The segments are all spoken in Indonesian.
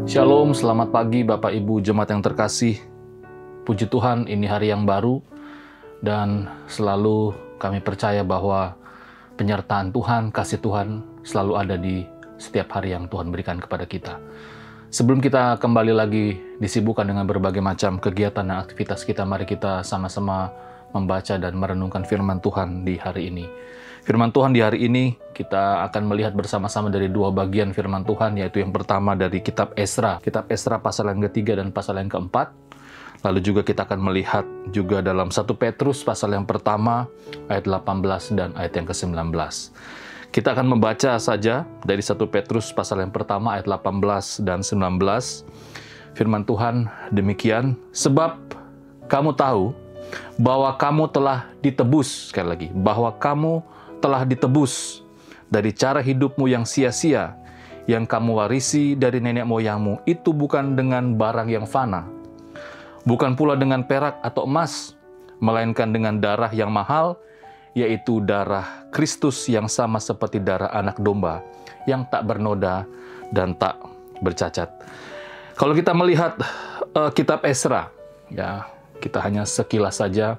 Shalom, selamat pagi Bapak Ibu Jemaat yang terkasih. Puji Tuhan, ini hari yang baru dan selalu kami percaya bahwa penyertaan Tuhan, kasih Tuhan selalu ada di setiap hari yang Tuhan berikan kepada kita. Sebelum kita kembali lagi disibukkan dengan berbagai macam kegiatan dan aktivitas kita, mari kita sama-sama membaca dan merenungkan firman Tuhan di hari ini. Firman Tuhan di hari ini kita akan melihat bersama-sama dari dua bagian firman Tuhan, yaitu yang pertama dari kitab Ezra. Kitab Ezra pasal yang ketiga dan pasal yang keempat. Lalu juga kita akan melihat juga dalam 1 Petrus pasal yang pertama ayat 18 dan ayat yang ke-19. Kita akan membaca saja dari 1 Petrus pasal yang pertama ayat 18 dan 19. Firman Tuhan demikian, sebab kamu tahu bahwa kamu telah ditebus, sekali lagi, bahwa kamu telah ditebus dari cara hidupmu yang sia-sia, yang kamu warisi dari nenek moyangmu, itu bukan dengan barang yang fana, bukan pula dengan perak atau emas, melainkan dengan darah yang mahal, yaitu darah Kristus yang sama seperti darah anak domba, yang tak bernoda dan tak bercacat. Kalau kita melihat kitab Ezra, ya kita hanya sekilas saja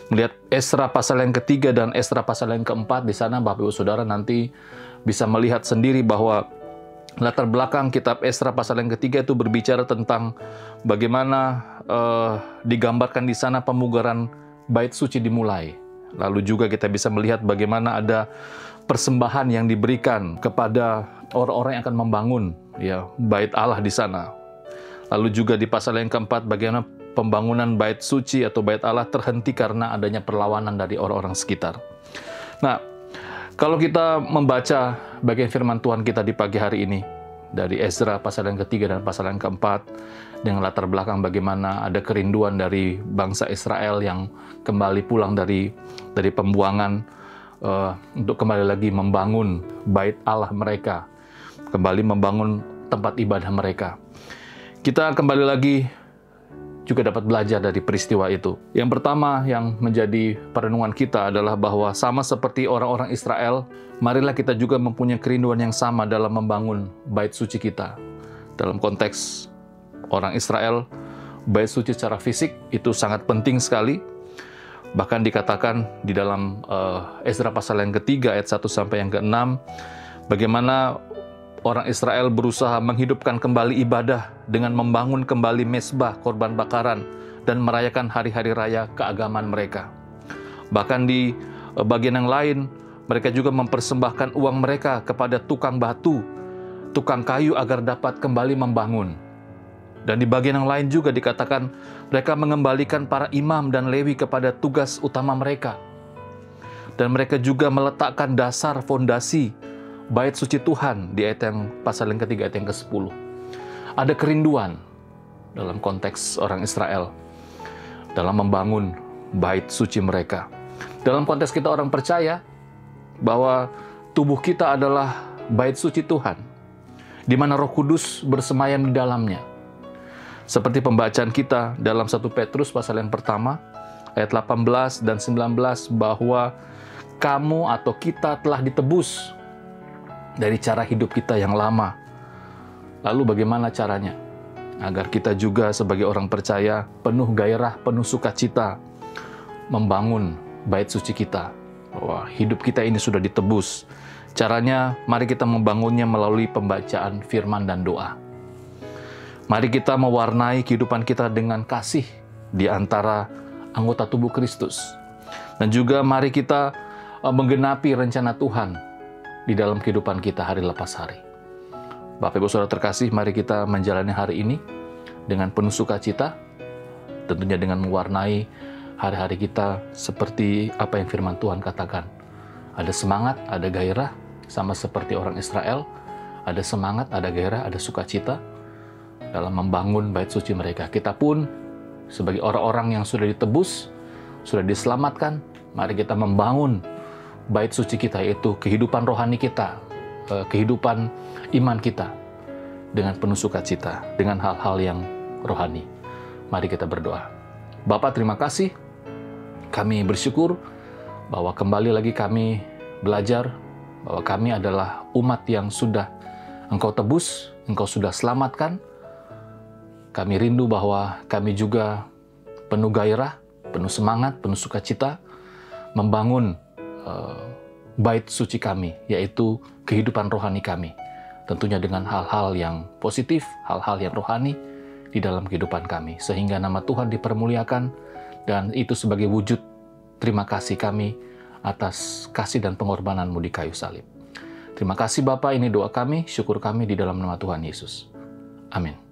melihat Ezra pasal yang ketiga dan Ezra pasal yang keempat. Di sana Bapak Ibu Saudara nanti bisa melihat sendiri bahwa latar belakang kitab Ezra pasal yang ketiga itu berbicara tentang bagaimana digambarkan di sana pemugaran bait suci dimulai. Lalu juga kita bisa melihat bagaimana ada persembahan yang diberikan kepada orang-orang yang akan membangun ya bait Allah di sana. Lalu juga di pasal yang keempat bagaimana pembangunan bait suci atau bait Allah terhenti karena adanya perlawanan dari orang-orang sekitar. Nah, kalau kita membaca bagian firman Tuhan kita di pagi hari ini, dari Ezra pasal yang ketiga dan pasal yang keempat, dengan latar belakang bagaimana ada kerinduan dari bangsa Israel yang kembali pulang dari pembuangan untuk kembali lagi membangun bait Allah mereka, kembali membangun tempat ibadah mereka. Kita kembali lagi juga dapat belajar dari peristiwa itu. Yang pertama yang menjadi perenungan kita adalah bahwa sama seperti orang-orang Israel, marilah kita juga mempunyai kerinduan yang sama dalam membangun bait suci kita. Dalam konteks orang Israel, bait suci secara fisik itu sangat penting sekali. Bahkan dikatakan di dalam Ezra pasal yang ketiga ayat 1 sampai yang ke-6, bagaimana orang Israel berusaha menghidupkan kembali ibadah dengan membangun kembali mezbah korban bakaran dan merayakan hari-hari raya keagamaan mereka. Bahkan di bagian yang lain, mereka juga mempersembahkan uang mereka kepada tukang batu, tukang kayu agar dapat kembali membangun. Dan di bagian yang lain juga dikatakan mereka mengembalikan para imam dan lewi kepada tugas utama mereka. Dan mereka juga meletakkan dasar fondasi bait suci Tuhan di ayat yang pasal yang ketiga ayat yang ke-10. Ada kerinduan dalam konteks orang Israel dalam membangun bait suci mereka. Dalam konteks kita orang percaya bahwa tubuh kita adalah bait suci Tuhan, di mana Roh Kudus bersemayam di dalamnya. Seperti pembacaan kita dalam 1 Petrus pasal yang pertama ayat 18 dan 19 bahwa kamu atau kita telah ditebus dari cara hidup kita yang lama. Lalu bagaimana caranya? Agar kita juga sebagai orang percaya penuh gairah, penuh sukacita membangun bait suci kita. Wah, hidup kita ini sudah ditebus. Caranya, mari kita membangunnya melalui pembacaan firman dan doa. Mari kita mewarnai kehidupan kita dengan kasih di antara anggota tubuh Kristus. Dan juga mari kita menggenapi rencana Tuhan di dalam kehidupan kita hari lepas hari. Bapak Ibu Saudara terkasih, mari kita menjalani hari ini dengan penuh sukacita, tentunya dengan mewarnai hari-hari kita seperti apa yang firman Tuhan katakan. Ada semangat, ada gairah, sama seperti orang Israel, ada semangat, ada gairah, ada sukacita dalam membangun bait suci mereka. Kita pun sebagai orang-orang yang sudah ditebus, sudah diselamatkan, mari kita membangun bait suci kita, yaitu kehidupan rohani kita, kehidupan iman kita dengan penuh sukacita, dengan hal-hal yang rohani. Mari kita berdoa. Bapa, terima kasih. Kami bersyukur bahwa kembali lagi kami belajar bahwa kami adalah umat yang sudah Engkau tebus, Engkau sudah selamatkan, Kami rindu bahwa kami juga penuh gairah, penuh semangat, penuh sukacita membangun bait suci kami, yaitu kehidupan rohani kami. Tentunya dengan hal-hal yang positif, hal-hal yang rohani di dalam kehidupan kami. Sehingga nama Tuhan dipermuliakan, dan itu sebagai wujud terima kasih kami atas kasih dan pengorbanan-Mu di kayu salib. Terima kasih Bapa, ini doa kami, syukur kami di dalam nama Tuhan Yesus. Amin.